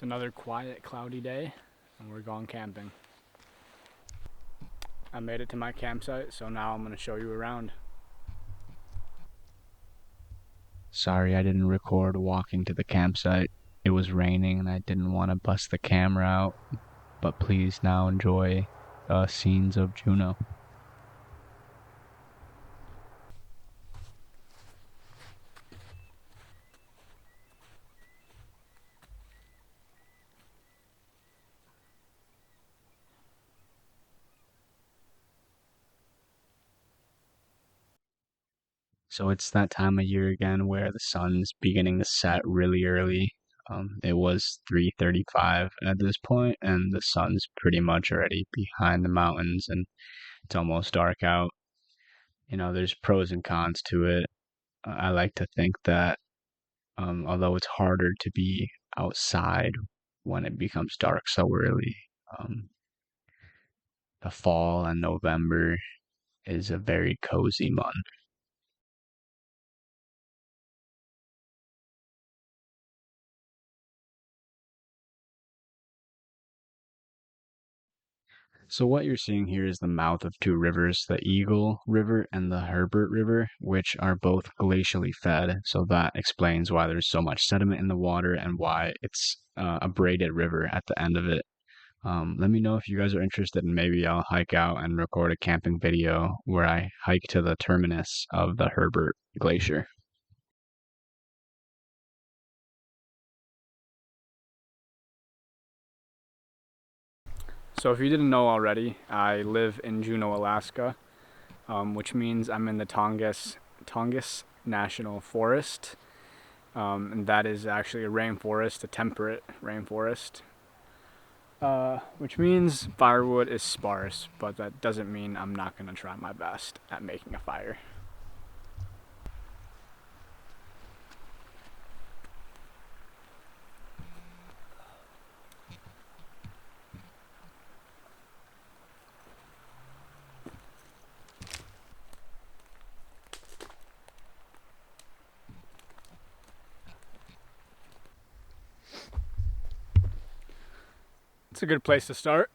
It's another quiet, cloudy day, and we're going camping. I made it to my campsite, so now I'm going to show you around. Sorry I didn't record walking to the campsite. It was raining and I didn't want to bust the camera out, but please now enjoy scenes of Juneau. So it's that time of year again where the sun's beginning to set really early. It was 3:35 at this point, and the sun's pretty much already behind the mountains, and it's almost dark out. You know, there's pros and cons to it. I like to think that although it's harder to be outside when it becomes dark so early, um, the fall and November is a very cozy month. So what you're seeing here is the mouth of two rivers, the Eagle River and the Herbert River, which are both glacially fed. So that explains why there's so much sediment in the water and why it's a braided river at the end of it. Let me know if you guys are interested, and maybe I'll hike out and record a camping video where I hike to the terminus of the Herbert Glacier. So if you didn't know already, I live in Juneau, Alaska, which means I'm in the Tongass National Forest, and that is actually a rainforest, a temperate rainforest, which means firewood is sparse, but that doesn't mean I'm not going to try my best at making a fire. It's a good place to start.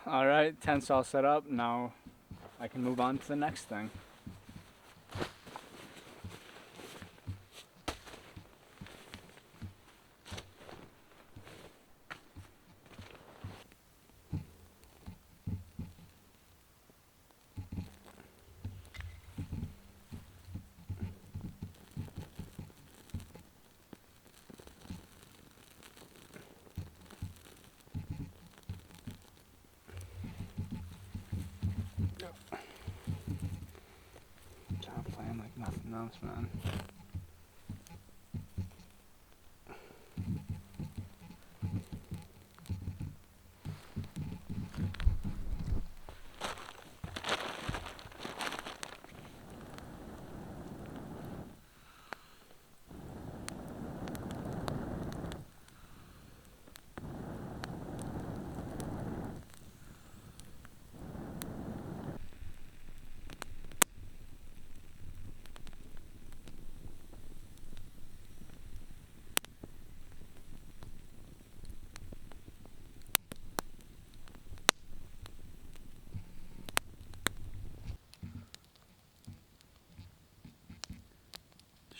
Alright, tent's all set up. Now I can move on to the next thing. Job playing like nothing else, man.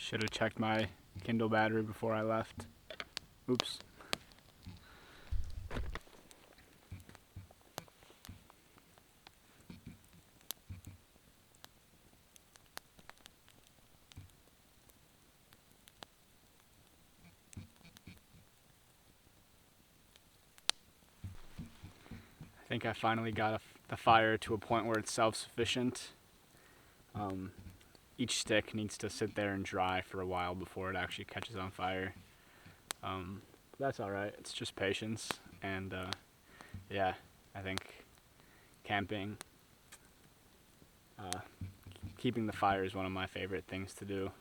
Should have checked my Kindle battery before I left. Oops. I think I finally got the fire to a point where it's self-sufficient. Each stick needs to sit there and dry for a while before it actually catches on fire. That's alright, it's just patience, and yeah, I think camping, keeping the fire is one of my favorite things to do.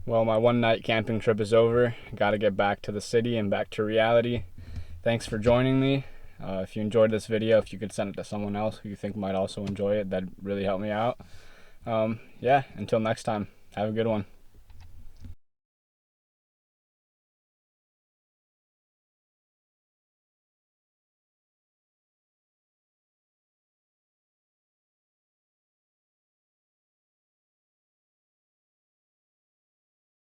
Well, my one night camping trip is over. Gotta get back to the city and back to reality. Thanks for joining me. If you enjoyed this video, if you could send it to someone else who you think might also enjoy it, that'd really help me out. Yeah, until next time, have a good one.